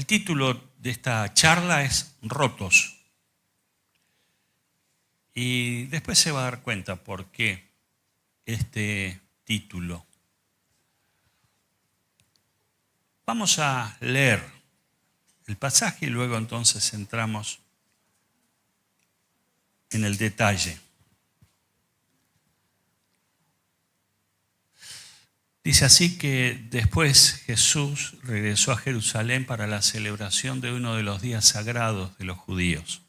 El título de esta charla es Rotos. Y después se va a dar cuenta por qué este título. Vamos a leer el pasaje y luego entonces entramos en el detalle. Dice así que después Jesús regresó a Jerusalén para la celebración de uno de los días sagrados de los judíos.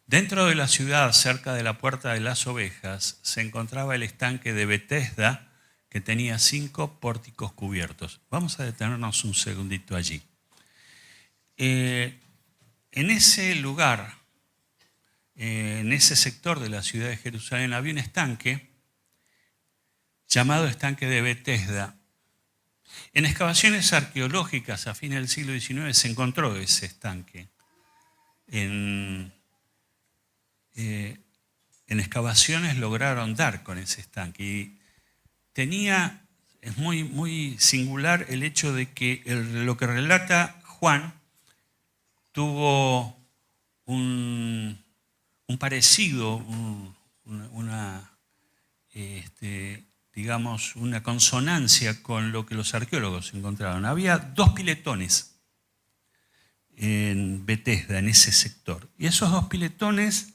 Dentro de la ciudad, cerca de la Puerta de las Ovejas, se encontraba el estanque de Betesda, que tenía 5 pórticos cubiertos. Vamos a detenernos un segundito allí. En ese lugar, en ese sector de la ciudad de Jerusalén, había un estanque llamado estanque de Betesda. En excavaciones arqueológicas a fines del siglo XIX se encontró ese estanque. En excavaciones lograron dar con ese estanque. Y es muy singular el hecho de que lo que relata Juan tuvo un parecido, una consonancia con lo que los arqueólogos encontraron. Había 2 piletones en Betesda, en ese sector. Y esos 2 piletones,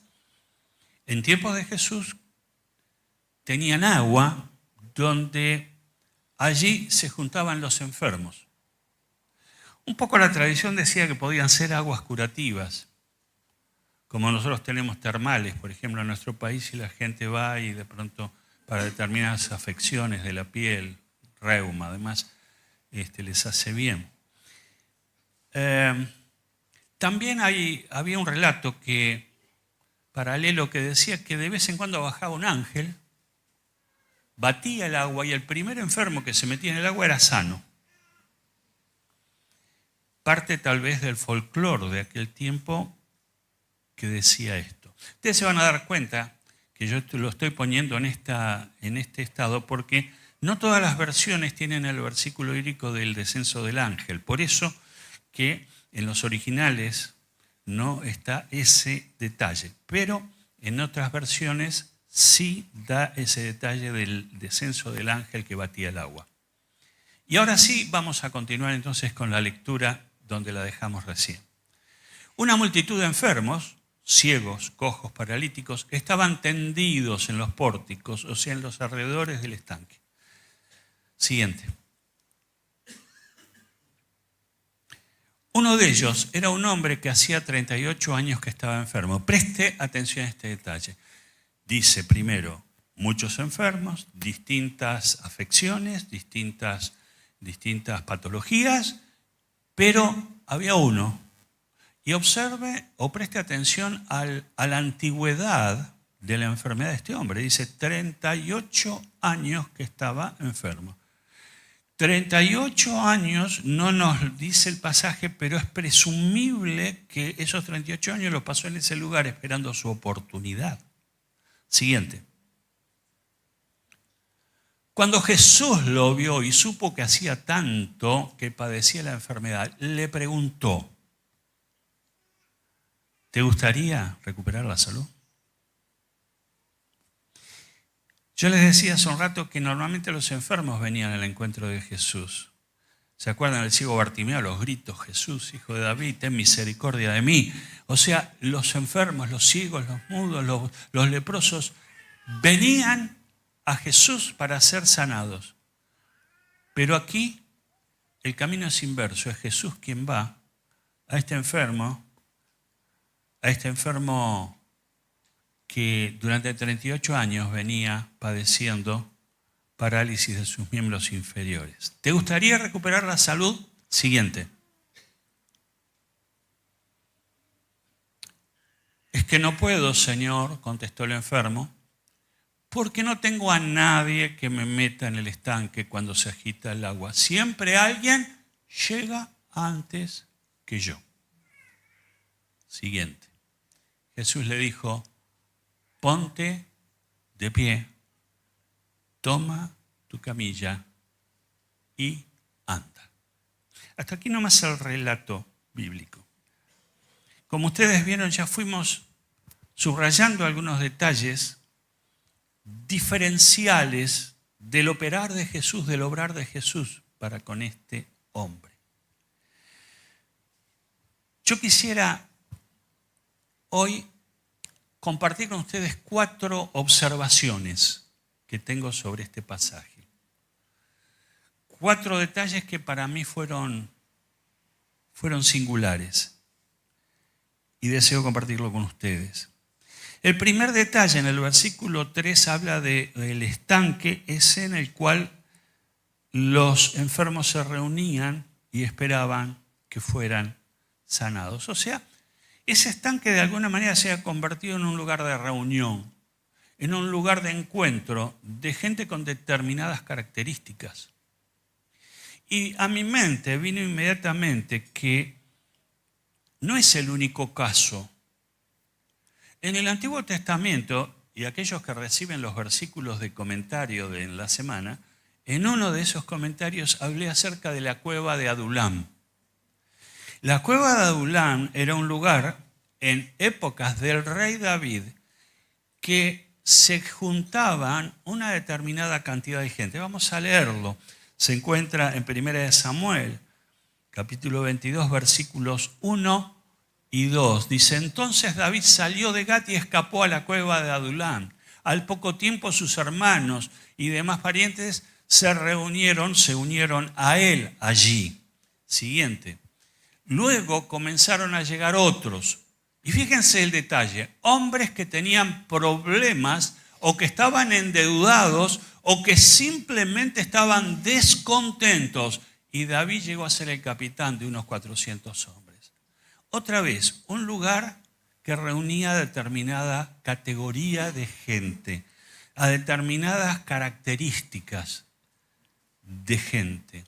en tiempos de Jesús, tenían agua donde allí se juntaban los enfermos. Un poco la tradición decía que podían ser aguas curativas, como nosotros tenemos termales, por ejemplo, en nuestro país, y la gente va y de pronto para determinadas afecciones de la piel, reuma, además, les hace bien. También había un relato paralelo que decía que de vez en cuando bajaba un ángel, batía el agua y el primer enfermo que se metía en el agua era sano. Parte tal vez del folclore de aquel tiempo que decía esto. Ustedes se van a dar cuenta que yo lo estoy poniendo en este estado porque no todas las versiones tienen el versículo bíblico del descenso del ángel. Por eso que en los originales no está ese detalle, pero en otras versiones sí da ese detalle del descenso del ángel que batía el agua. Y ahora sí vamos a continuar entonces con la lectura donde la dejamos recién. Una multitud de enfermos, ciegos, cojos, paralíticos, estaban tendidos en los pórticos, o sea, en los alrededores del estanque. Siguiente. Uno de ellos era un hombre que hacía 38 años que estaba enfermo. Preste atención a este detalle. Dice primero, muchos enfermos, distintas afecciones, distintas patologías, pero había uno. Y observe o preste atención a la antigüedad de la enfermedad de este hombre. Dice 38 años que estaba enfermo. 38 años no nos dice el pasaje, pero es presumible que esos 38 años los pasó en ese lugar esperando su oportunidad. Siguiente. Cuando Jesús lo vio y supo que hacía tanto que padecía la enfermedad, le preguntó, ¿te gustaría recuperar la salud? Yo les decía hace un rato que normalmente los enfermos venían al encuentro de Jesús. ¿Se acuerdan del ciego Bartimeo? Los gritos, Jesús, hijo de David, ten misericordia de mí. O sea, los enfermos, los ciegos, los mudos, los leprosos, venían a Jesús para ser sanados. Pero aquí el camino es inverso, es Jesús quien va a este enfermo que durante 38 años venía padeciendo parálisis de sus miembros inferiores. ¿Te gustaría recuperar la salud? Siguiente. Es que no puedo, Señor, contestó el enfermo, porque no tengo a nadie que me meta en el estanque cuando se agita el agua. Siempre alguien llega antes que yo. Siguiente. Jesús le dijo, ponte de pie, toma tu camilla y anda. Hasta aquí nomás el relato bíblico. Como ustedes vieron, ya fuimos subrayando algunos detalles diferenciales del operar de Jesús, del obrar de Jesús para con este hombre. Yo quisiera hoy compartir con ustedes 4 observaciones que tengo sobre este pasaje. 4 detalles que para mí fueron singulares y deseo compartirlo con ustedes. El primer detalle en el versículo 3 habla del estanque, ese en el cual los enfermos se reunían y esperaban que fueran sanados. O sea, ese estanque de alguna manera se ha convertido en un lugar de reunión, en un lugar de encuentro de gente con determinadas características. Y a mi mente vino inmediatamente que no es el único caso. En el Antiguo Testamento, y aquellos que reciben los versículos de comentario de en la semana, en uno de esos comentarios hablé acerca de la cueva de Adulam. La cueva de Adulam era un lugar en épocas del rey David que se juntaban una determinada cantidad de gente. Vamos a leerlo. Se encuentra en 1 Samuel, capítulo 22, versículos 1 y 2. Dice, entonces David salió de Gat y escapó a la cueva de Adulam. Al poco tiempo sus hermanos y demás parientes se unieron a él allí. Siguiente. Luego comenzaron a llegar otros. Y fíjense el detalle, hombres que tenían problemas o que estaban endeudados o que simplemente estaban descontentos. Y David llegó a ser el capitán de unos 400 hombres. Otra vez, un lugar que reunía determinada categoría de gente, a determinadas características de gente.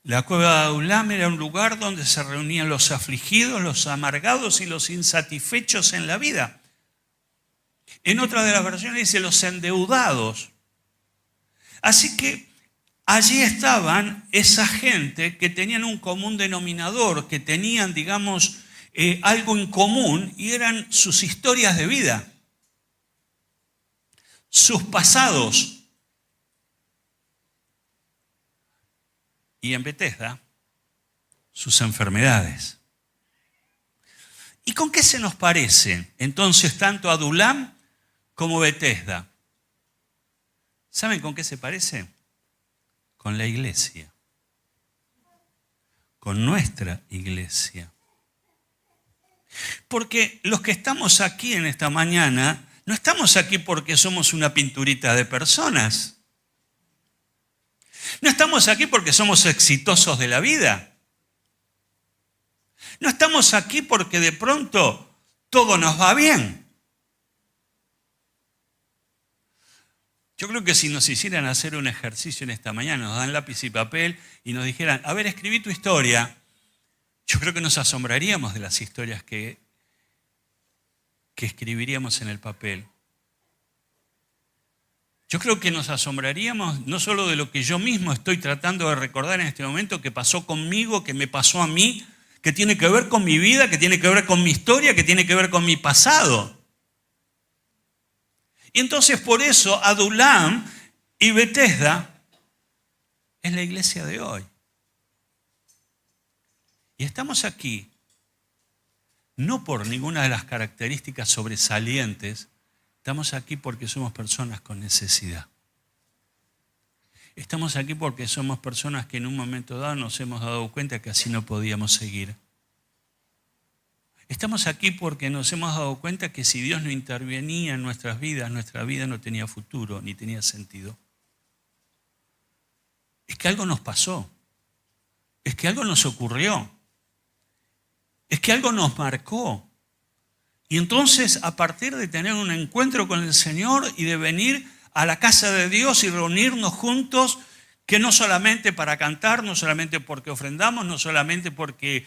La cueva de Adulam era un lugar donde se reunían los afligidos, los amargados y los insatisfechos en la vida. En otra de las versiones dice los endeudados. Así que allí estaban esa gente que tenían un común denominador, que tenían, digamos, algo en común y eran sus historias de vida, sus pasados. Y en Betesda, sus enfermedades. ¿Y con qué se nos parece entonces tanto Adulam como Betesda? ¿Saben con qué se parece? Con la iglesia. Con nuestra iglesia. Porque los que estamos aquí en esta mañana, no estamos aquí porque somos una pinturita de personas. No estamos aquí porque somos exitosos de la vida. No estamos aquí porque de pronto todo nos va bien. Yo creo que si nos hicieran hacer un ejercicio en esta mañana, nos dan lápiz y papel y nos dijeran, a ver, escribí tu historia, yo creo que nos asombraríamos de las historias que escribiríamos en el papel. Yo creo que nos asombraríamos no solo de lo que yo mismo estoy tratando de recordar en este momento, que pasó conmigo, que me pasó a mí, que tiene que ver con mi vida, que tiene que ver con mi historia, que tiene que ver con mi pasado. Y entonces por eso Adulam y Betesda es la iglesia de hoy. Y estamos aquí no por ninguna de las características sobresalientes. Estamos aquí porque somos personas con necesidad. Estamos aquí porque somos personas que en un momento dado nos hemos dado cuenta que así no podíamos seguir. Estamos aquí porque nos hemos dado cuenta que si Dios no intervenía en nuestras vidas, nuestra vida no tenía futuro ni tenía sentido. Es que algo nos pasó. Es que algo nos ocurrió. Es que algo nos marcó. Y entonces, a partir de tener un encuentro con el Señor y de venir a la casa de Dios y reunirnos juntos, que no solamente para cantar, no solamente porque ofrendamos, no solamente porque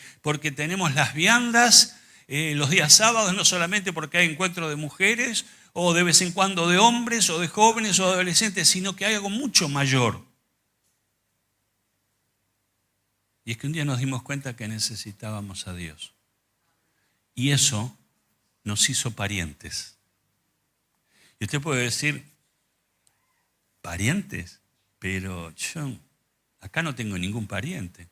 tenemos las viandas los días sábados, no solamente porque hay encuentro de mujeres o de vez en cuando de hombres o de jóvenes o de adolescentes, sino que hay algo mucho mayor. Y es que un día nos dimos cuenta que necesitábamos a Dios. Y eso nos hizo parientes. Y usted puede decir, ¿parientes? Pero yo acá no tengo ningún pariente.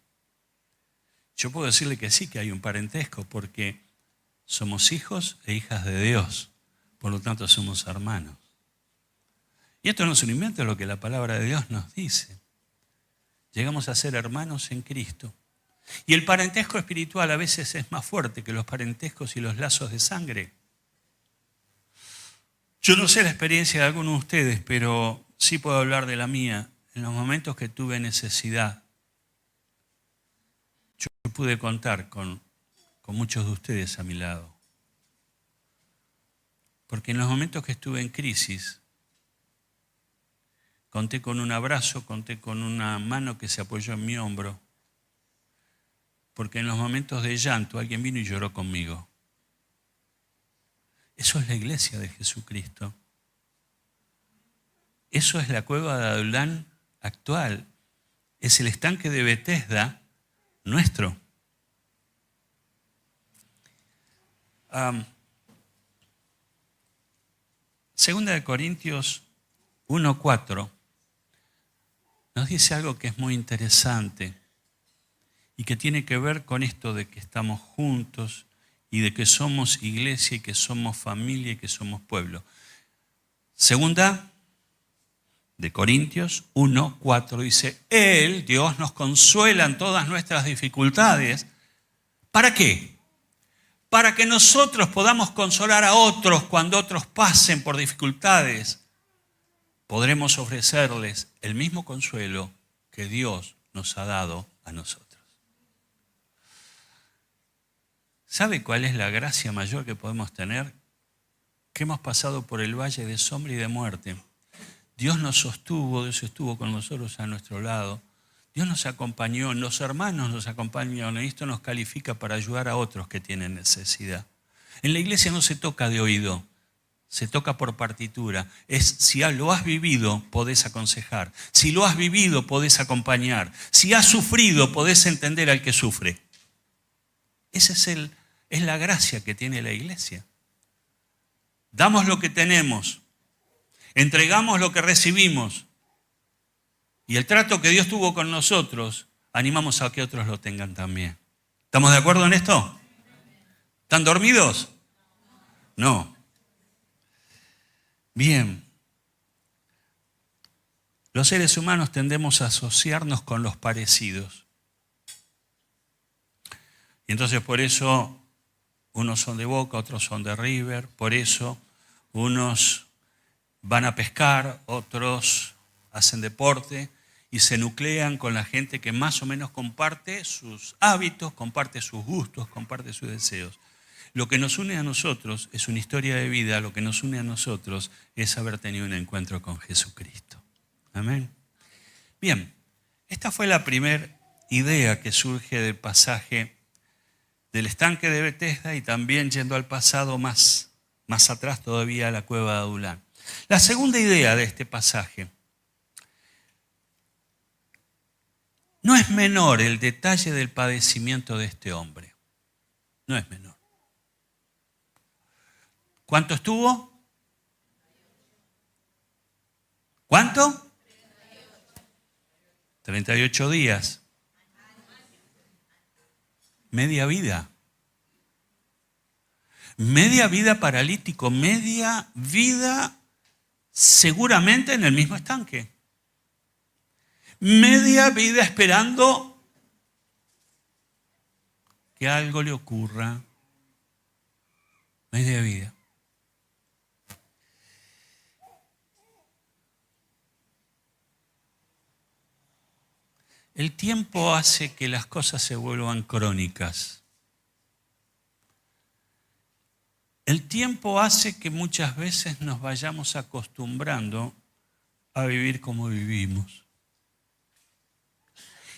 Yo puedo decirle que sí, que hay un parentesco, porque somos hijos e hijas de Dios. Por lo tanto, somos hermanos. Y esto no es un invento, es lo que la palabra de Dios nos dice. Llegamos a ser hermanos en Cristo. Y el parentesco espiritual a veces es más fuerte que los parentescos y los lazos de sangre. Yo no sé la experiencia de algunos de ustedes, pero sí puedo hablar de la mía. En los momentos que tuve necesidad, yo pude contar con muchos de ustedes a mi lado. Porque en los momentos que estuve en crisis, conté con un abrazo, conté con una mano que se apoyó en mi hombro. Porque en los momentos de llanto alguien vino y lloró conmigo. Eso es la iglesia de Jesucristo. Eso es la cueva de Adulán actual. Es el estanque de Betesda nuestro. Segunda de Corintios 1:4 nos dice algo que es muy interesante y que tiene que ver con esto de que estamos juntos y de que somos iglesia y que somos familia y que somos pueblo. Segunda de Corintios 1:4 dice, Él, Dios, nos consuela en todas nuestras dificultades. ¿Para qué? Para que nosotros podamos consolar a otros cuando otros pasen por dificultades. Podremos ofrecerles el mismo consuelo que Dios nos ha dado a nosotros. ¿Sabe cuál es la gracia mayor que podemos tener? Que hemos pasado por el valle de sombra y de muerte. Dios nos sostuvo, Dios estuvo con nosotros a nuestro lado. Dios nos acompañó, los hermanos nos acompañaron y esto nos califica para ayudar a otros que tienen necesidad. En la iglesia no se toca de oído, se toca por partitura. Si lo has vivido, podés aconsejar. Si lo has vivido, podés acompañar. Si has sufrido, podés entender al que sufre. Esa es la gracia que tiene la iglesia. Damos lo que tenemos, entregamos lo que recibimos y el trato que Dios tuvo con nosotros, animamos a que otros lo tengan también. ¿Estamos de acuerdo en esto? ¿Están dormidos? No. Bien. Los seres humanos tendemos a asociarnos con los parecidos. Y entonces por eso unos son de Boca, otros son de River, por eso unos van a pescar, otros hacen deporte y se nuclean con la gente que más o menos comparte sus hábitos, comparte sus gustos, comparte sus deseos. Lo que nos une a nosotros es una historia de vida, lo que nos une a nosotros es haber tenido un encuentro con Jesucristo. Amén. Bien, esta fue la primera idea que surge del pasaje del estanque de Betesda y también yendo al pasado más atrás todavía a la cueva de Adulán. La segunda idea de este pasaje, no es menor el detalle del padecimiento de este hombre. No es menor. ¿Cuánto estuvo? ¿Cuánto? 38 días. Media vida. Media vida paralítico, media vida seguramente en el mismo estanque. Media vida esperando que algo le ocurra. Media vida. El tiempo hace que las cosas se vuelvan crónicas. El tiempo hace que muchas veces nos vayamos acostumbrando a vivir como vivimos.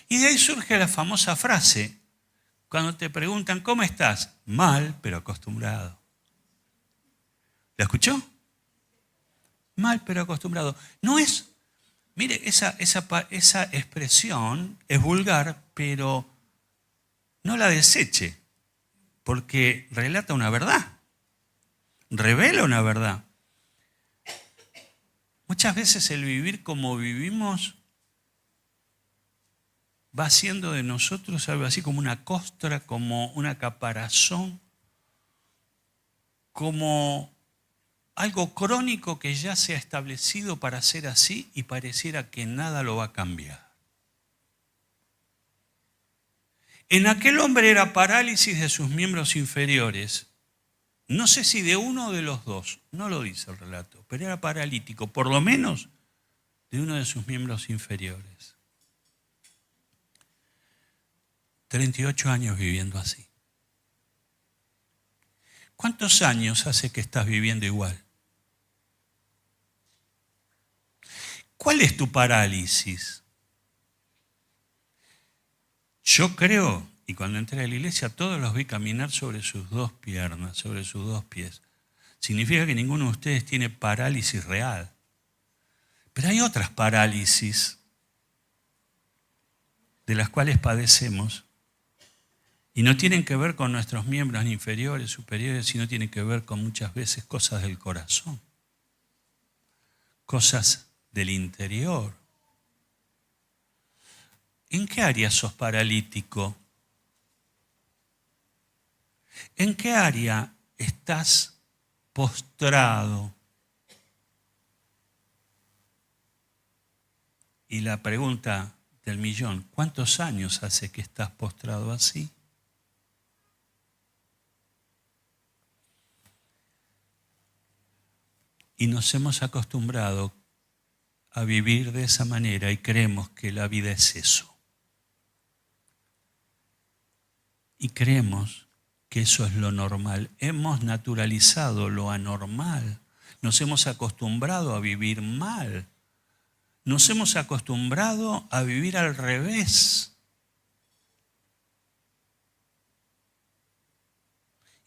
Y de ahí surge la famosa frase, cuando te preguntan, ¿cómo estás? Mal, pero acostumbrado. ¿La escuchó? Mal, pero acostumbrado. No es, mire, esa expresión es vulgar, pero no la deseche, porque relata una verdad, revela una verdad. Muchas veces el vivir como vivimos va haciendo de nosotros algo así como una costra, como una caparazón, como algo crónico que ya se ha establecido para ser así y pareciera que nada lo va a cambiar. En aquel hombre era parálisis de sus miembros inferiores. No sé si de uno o de los dos, no lo dice el relato, pero era paralítico, por lo menos de uno de sus miembros inferiores. 38 años viviendo así. ¿Cuántos años hace que estás viviendo igual? ¿Cuál es tu parálisis? Yo creo, y cuando entré a la iglesia, todos los vi caminar sobre sus dos piernas, sobre sus dos pies. Significa que ninguno de ustedes tiene parálisis real. Pero hay otras parálisis de las cuales padecemos y no tienen que ver con nuestros miembros ni inferiores, superiores, sino tienen que ver con muchas veces cosas del corazón, cosas del interior. ¿En qué área sos paralítico? ¿En qué área estás postrado? Y la pregunta del millón, ¿cuántos años hace que estás postrado así? Y nos hemos acostumbrado a vivir de esa manera y creemos que la vida es eso. Y creemos que eso es lo normal. Hemos naturalizado lo anormal. Nos hemos acostumbrado a vivir mal. Nos hemos acostumbrado a vivir al revés.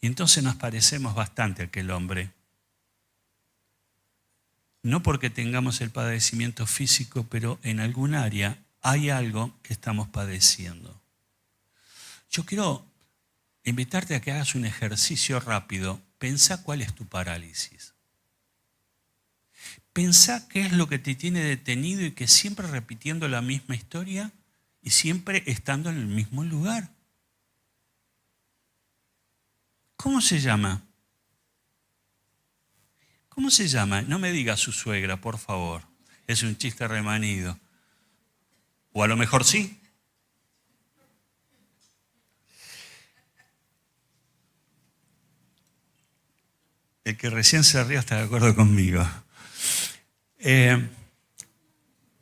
Y entonces nos parecemos bastante a aquel hombre. No porque tengamos el padecimiento físico, pero en algún área hay algo que estamos padeciendo. Yo quiero invitarte a que hagas un ejercicio rápido. Pensá cuál es tu parálisis. Pensá qué es lo que te tiene detenido y que siempre repitiendo la misma historia y siempre estando en el mismo lugar. ¿Cómo se llama? ¿Cómo se llama? No me diga su suegra, por favor. Es un chiste remanido. O a lo mejor sí. El que recién se rió está de acuerdo conmigo.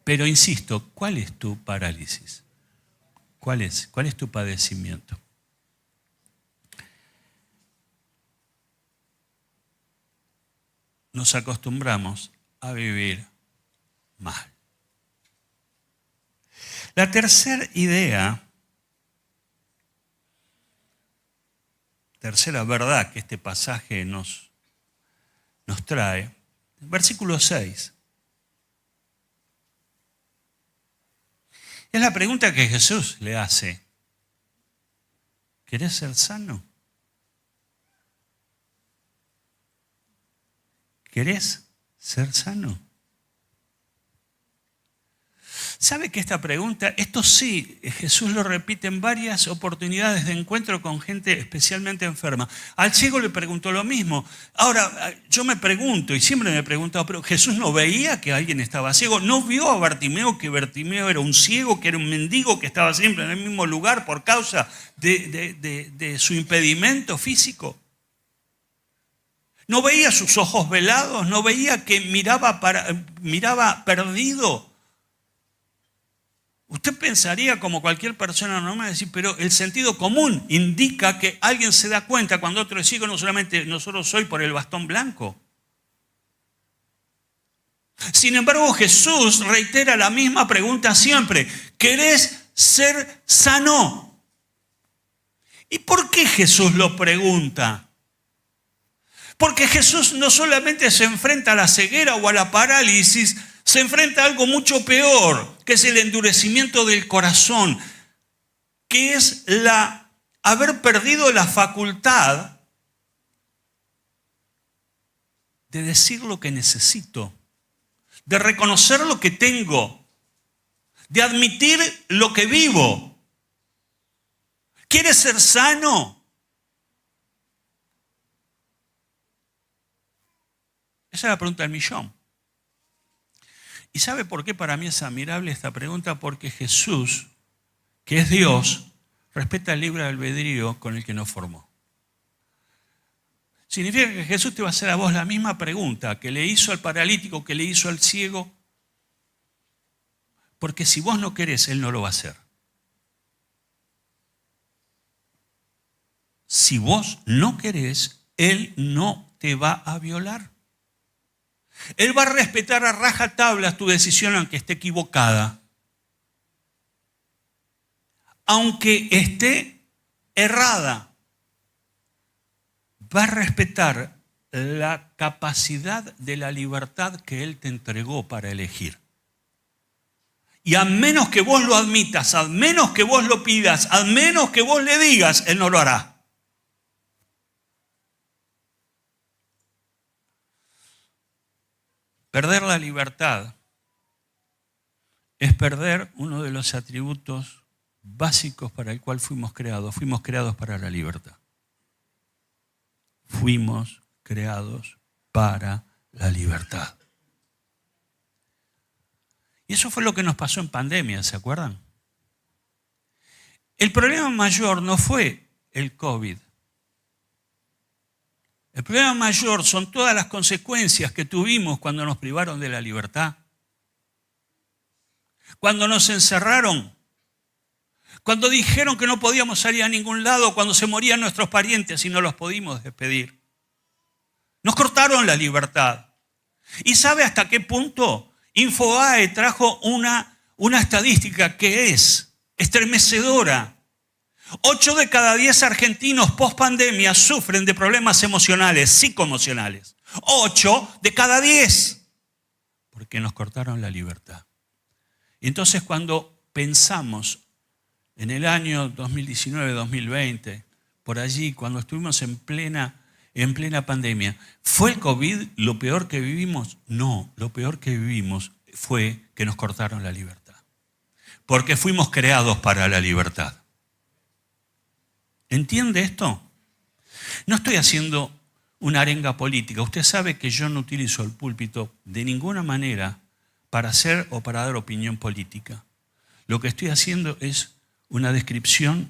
Pero insisto, ¿cuál es tu parálisis? ¿Cuál es? ¿Cuál es tu padecimiento? Nos acostumbramos a vivir mal. La tercera idea, tercera verdad que este pasaje nos trae, versículo 6. Es la pregunta que Jesús le hace. ¿Querés ser sano? ¿Querés ser sano? ¿Sabe que esta pregunta, esto sí, Jesús lo repite en varias oportunidades de encuentro con gente especialmente enferma? Al ciego le preguntó lo mismo. Ahora, yo me pregunto, y siempre me he preguntado, pero Jesús no veía que alguien estaba ciego, no vio a Bartimeo que Bartimeo era un ciego, que era un mendigo, que estaba siempre en el mismo lugar por causa de su impedimento físico. No veía sus ojos velados, no veía que miraba perdido. Usted pensaría como cualquier persona normal, decir, pero el sentido común indica que alguien se da cuenta cuando otro es ciego, no solamente nosotros soy por el bastón blanco. Sin embargo, Jesús reitera la misma pregunta siempre. ¿Querés ser sano? ¿Y por qué Jesús lo pregunta? Porque Jesús no solamente se enfrenta a la ceguera o a la parálisis, se enfrenta a algo mucho peor, que es el endurecimiento del corazón, que es la haber perdido la facultad de decir lo que necesito, de reconocer lo que tengo, de admitir lo que vivo. ¿Quieres ser sano? Esa es la pregunta del millón. ¿Y sabe por qué para mí es admirable esta pregunta? Porque Jesús, que es Dios, respeta el libre albedrío con el que nos formó. Significa que Jesús te va a hacer a vos la misma pregunta que le hizo al paralítico, que le hizo al ciego. Porque si vos no querés, Él no lo va a hacer. Si vos no querés, Él no te va a violar. Él va a respetar a rajatabla tu decisión aunque esté equivocada. Aunque esté errada. Va a respetar la capacidad de la libertad que Él te entregó para elegir. Y a menos que vos lo admitas, a menos que vos lo pidas, a menos que vos le digas, Él no lo hará. Perder la libertad es perder uno de los atributos básicos para el cual fuimos creados. Fuimos creados para la libertad. Fuimos creados para la libertad. Y eso fue lo que nos pasó en pandemia, ¿se acuerdan? El problema mayor no fue el COVID. El problema mayor son todas las consecuencias que tuvimos cuando nos privaron de la libertad. Cuando nos encerraron. Cuando dijeron que no podíamos salir a ningún lado, cuando se morían nuestros parientes y no los pudimos despedir. Nos cortaron la libertad. ¿Y sabe hasta qué punto? Infobae trajo una estadística que es estremecedora. 8 de cada 10 argentinos post pandemia sufren de problemas emocionales, psicoemocionales. 8 de cada 10. Porque nos cortaron la libertad. Y entonces cuando pensamos en el año 2019-2020, por allí, cuando estuvimos en plena pandemia, ¿fue el COVID lo peor que vivimos? No, lo peor que vivimos fue que nos cortaron la libertad. Porque fuimos creados para la libertad. ¿Entiende esto? No estoy haciendo una arenga política. Usted sabe que yo no utilizo el púlpito de ninguna manera para hacer o para dar opinión política. Lo que estoy haciendo es una descripción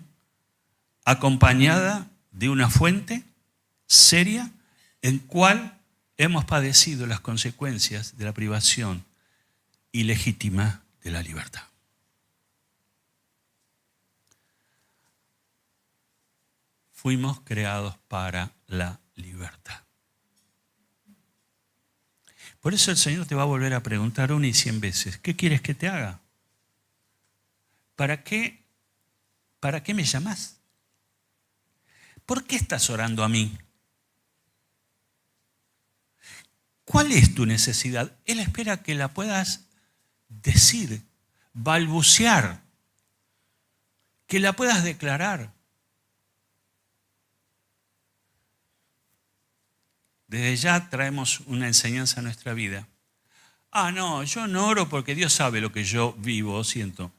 acompañada de una fuente seria en cual hemos padecido las consecuencias de la privación ilegítima de la libertad. Fuimos creados para la libertad. Por eso el Señor te va a volver a preguntar 1 y 100 veces, ¿qué quieres que te haga? ¿Para qué me llamás? ¿Por qué estás orando a mí? ¿Cuál es tu necesidad? Él espera que la puedas decir, balbucear, que la puedas declarar. Desde ya traemos una enseñanza a nuestra vida. No, yo no oro porque Dios sabe lo que yo vivo o siento.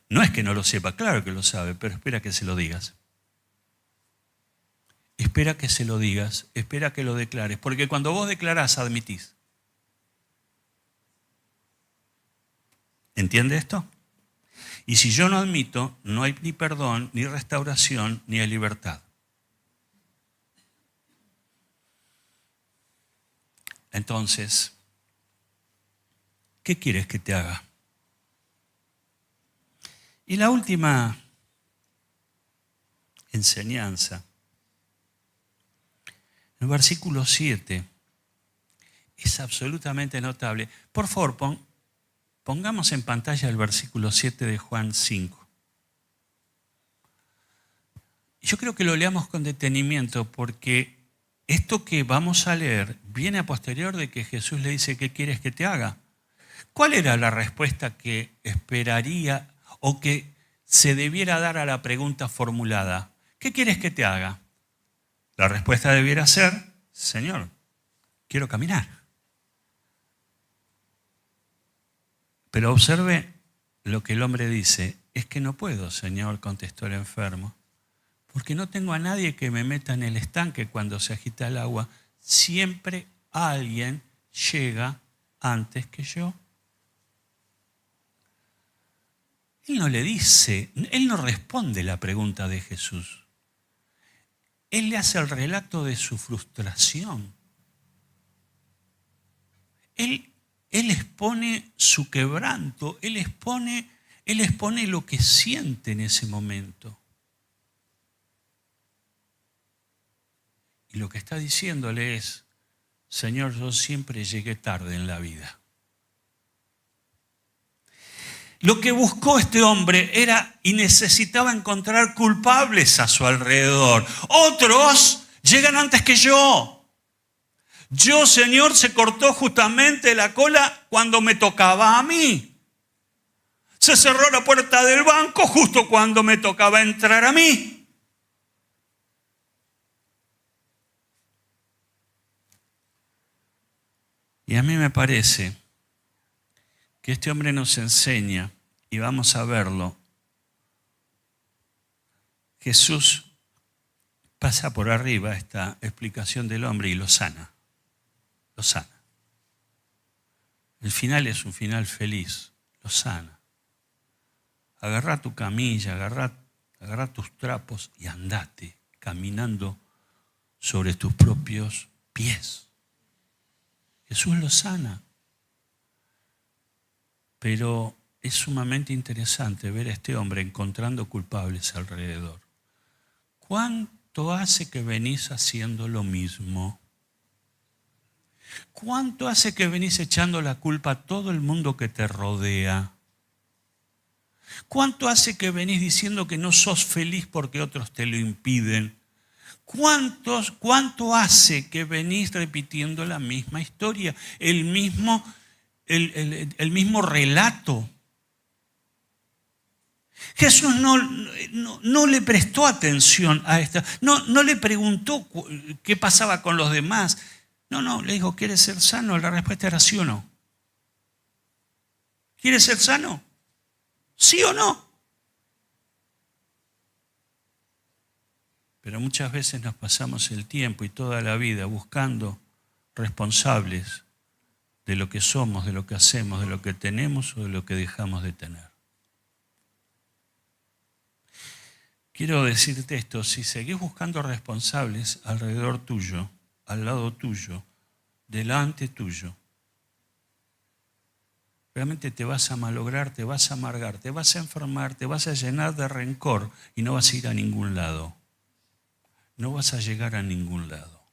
No es que no lo sepa, claro que lo sabe, pero espera que se lo digas. Espera que se lo digas, espera que lo declares, porque cuando vos declarás, admitís. ¿Entiende esto? Y si yo no admito, no hay ni perdón, ni restauración, ni hay libertad. Entonces, ¿qué quieres que te haga? Y la última enseñanza, el versículo 7, es absolutamente notable. Por favor, pongamos en pantalla el versículo 7 de Juan 5. Yo creo que lo leamos con detenimiento porque esto que vamos a leer viene a posterior de que Jesús le dice, ¿qué quieres que te haga? ¿Cuál era la respuesta que esperaría o que se debiera dar a la pregunta formulada: ¿qué quieres que te haga? La respuesta debiera ser: Señor, quiero caminar. Pero observe lo que el hombre dice: es que no puedo, Señor, contestó el enfermo, porque no tengo a nadie que me meta en el estanque cuando se agita el agua. Siempre alguien llega antes que yo. Él no le dice, él no responde la pregunta de Jesús. Él le hace el relato de su frustración. Él expone su quebranto, él expone lo que siente en ese momento. Y lo que está diciéndole es: Señor, yo siempre llegué tarde en la vida. Lo que buscó este hombre era y necesitaba encontrar culpables a su alrededor. Otros llegan antes que yo. Yo, Señor, se cortó justamente la cola cuando me tocaba a mí. Se cerró la puerta del banco justo cuando me tocaba entrar a mí. Y a mí me parece que este hombre nos enseña, y vamos a verlo. Jesús pasa por arriba esta explicación del hombre y lo sana. Lo sana. El final es un final feliz. Lo sana. Agarrá tu camilla, agarrá tus trapos y andate caminando sobre tus propios pies. Jesús lo sana. Pero es sumamente interesante ver a este hombre encontrando culpables alrededor. ¿Cuánto hace que venís haciendo lo mismo? ¿Cuánto hace que venís echando la culpa a todo el mundo que te rodea? ¿Cuánto hace que venís diciendo que no sos feliz porque otros te lo impiden? ¿Cuánto hace que venís repitiendo la misma historia, el mismo relato? Jesús no le prestó atención a esto, no le preguntó qué pasaba con los demás. No, le dijo: ¿quieres ser sano? La respuesta era sí o no. ¿Quieres ser sano? ¿Sí o no? Pero muchas veces nos pasamos el tiempo y toda la vida buscando responsables de lo que somos, de lo que hacemos, de lo que tenemos o de lo que dejamos de tener. Quiero decirte esto: si seguís buscando responsables alrededor tuyo, al lado tuyo, delante tuyo, realmente te vas a malograr, te vas a amargar, te vas a enfermar, te vas a llenar de rencor y no vas a ir a ningún lado. No vas a llegar a ningún lado.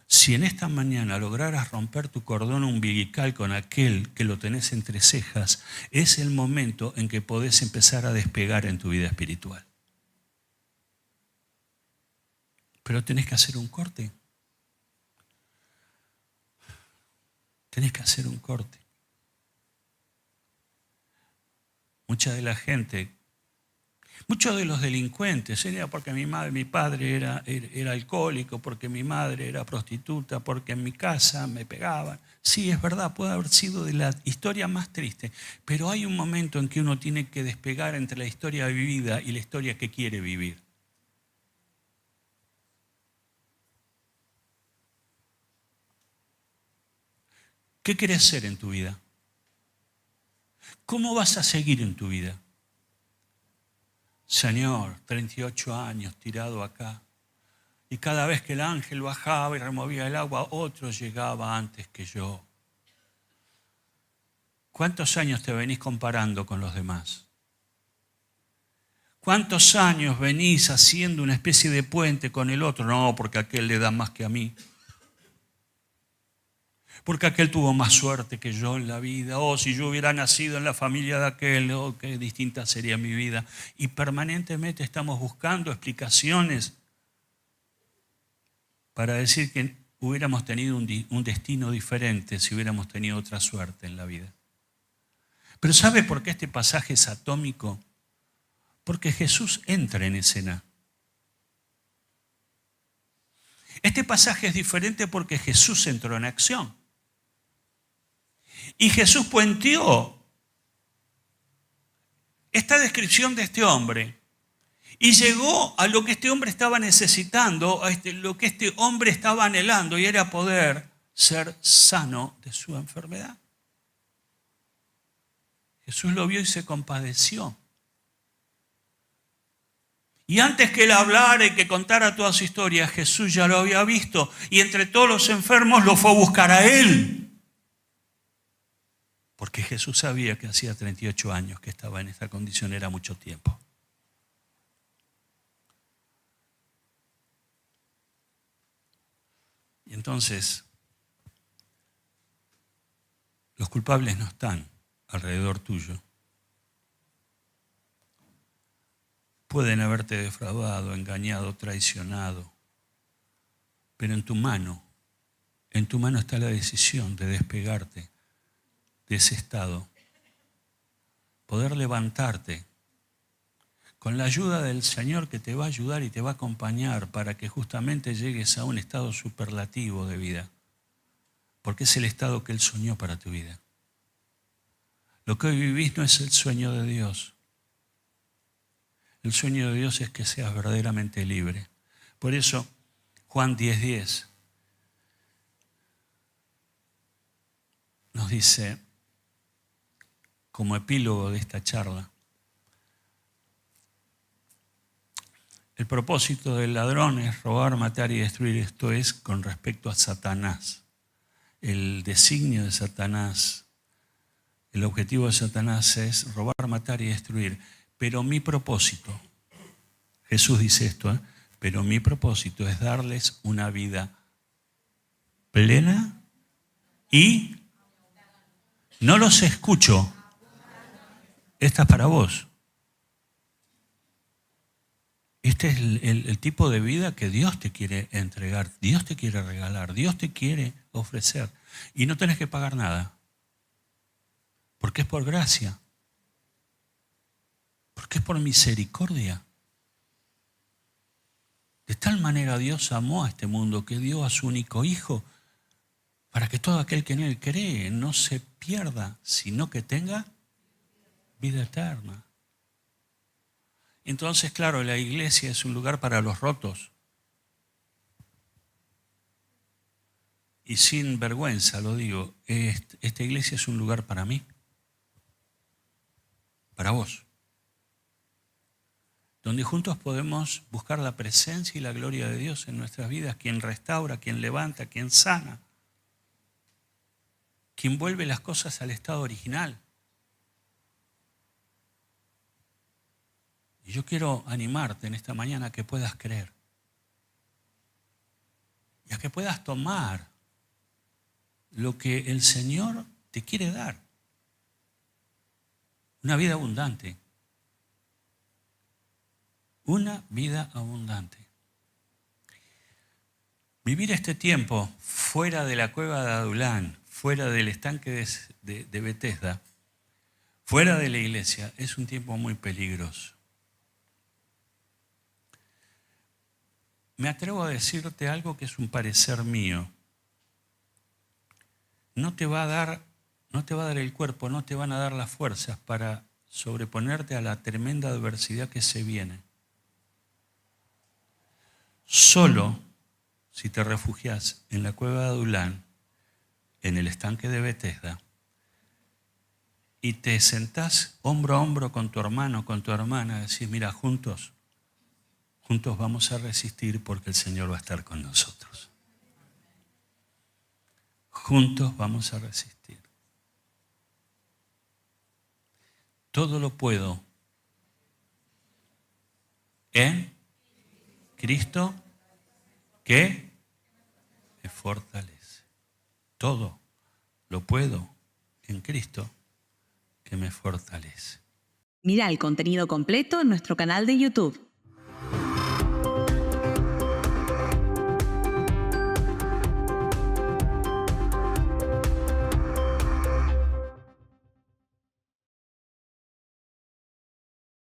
Si en esta mañana lograras romper tu cordón umbilical con aquel que lo tenés entre cejas, es el momento en que podés empezar a despegar en tu vida espiritual. Pero tenés que hacer un corte. Tenés que hacer un corte. Mucha de la gente, muchos de los delincuentes, era porque mi padre era alcohólico, porque mi madre era prostituta, porque en mi casa me pegaban. Sí, es verdad, puede haber sido de la historia más triste, pero hay un momento en que uno tiene que despegar entre la historia vivida y la historia que quiere vivir. ¿Qué querés ser en tu vida? ¿Cómo vas a seguir en tu vida? Señor, 38 años tirado acá, y cada vez que el ángel bajaba y removía el agua, otro llegaba antes que yo. ¿Cuántos años te venís comparando con los demás? ¿Cuántos años venís haciendo una especie de puente con el otro? No, porque aquel le da más que a mí. Porque aquel tuvo más suerte que yo en la vida. Oh, si yo hubiera nacido en la familia de aquel, oh, qué distinta sería mi vida. Y permanentemente estamos buscando explicaciones para decir que hubiéramos tenido un destino diferente si hubiéramos tenido otra suerte en la vida. Pero ¿sabe por qué este pasaje es atómico? Porque Jesús entra en escena. Este pasaje es diferente porque Jesús entró en acción. Y Jesús puenteó esta descripción de este hombre y llegó a lo que este hombre estaba necesitando, a lo que este hombre estaba anhelando, y era poder ser sano de su enfermedad. Jesús lo vio y se compadeció. Y antes que él hablara y que contara toda su historia, Jesús ya lo había visto. Y entre todos los enfermos lo fue a buscar a él. Porque Jesús sabía que hacía 38 años que estaba en esta condición, era mucho tiempo. Y entonces, los culpables no están alrededor tuyo. Pueden haberte defraudado, engañado, traicionado, pero en tu mano está la decisión de despegarte de ese estado, poder levantarte con la ayuda del Señor, que te va a ayudar y te va a acompañar para que justamente llegues a un estado superlativo de vida, porque es el estado que Él soñó para tu vida. Lo que hoy vivís no es el sueño de Dios. El sueño de Dios es que seas verdaderamente libre. Por eso, Juan 10:10 nos dice, como epílogo de esta charla, el propósito del ladrón es robar, matar y destruir. Esto es con respecto a Satanás. El designio de Satanás, el objetivo de Satanás es robar, matar y destruir. Pero mi propósito, Jesús dice esto, pero mi propósito es darles una vida plena y no los escucho. Esta es para vos. Este es el tipo de vida que Dios te quiere entregar, Dios te quiere regalar, Dios te quiere ofrecer. Y no tenés que pagar nada, porque es por gracia. Porque es por misericordia. De tal manera Dios amó a este mundo que dio a su único Hijo para que todo aquel que en Él cree no se pierda, sino que tenga vida eterna. Entonces, claro, la iglesia es un lugar para los rotos. Y sin vergüenza lo digo, esta iglesia es un lugar para mí, para vos, donde juntos podemos buscar la presencia y la gloria de Dios en nuestras vidas, quien restaura, quien levanta, quien sana, quien vuelve las cosas al estado original. Y yo quiero animarte en esta mañana a que puedas creer y a que puedas tomar lo que el Señor te quiere dar. Una vida abundante. Una vida abundante. Vivir este tiempo fuera de la cueva de Adulán, fuera del estanque de Betesda, fuera de la iglesia, es un tiempo muy peligroso. Me atrevo a decirte algo que es un parecer mío. No te va a dar el cuerpo, no te van a dar las fuerzas para sobreponerte a la tremenda adversidad que se viene. Solo si te refugias en la cueva de Adulán, en el estanque de Betesda, y te sentás hombro a hombro con tu hermano, con tu hermana, decís, mira, juntos vamos a resistir porque el Señor va a estar con nosotros. Juntos vamos a resistir. Todo lo puedo en Cristo que me fortalece. Todo lo puedo en Cristo que me fortalece. Mira el contenido completo en nuestro canal de YouTube.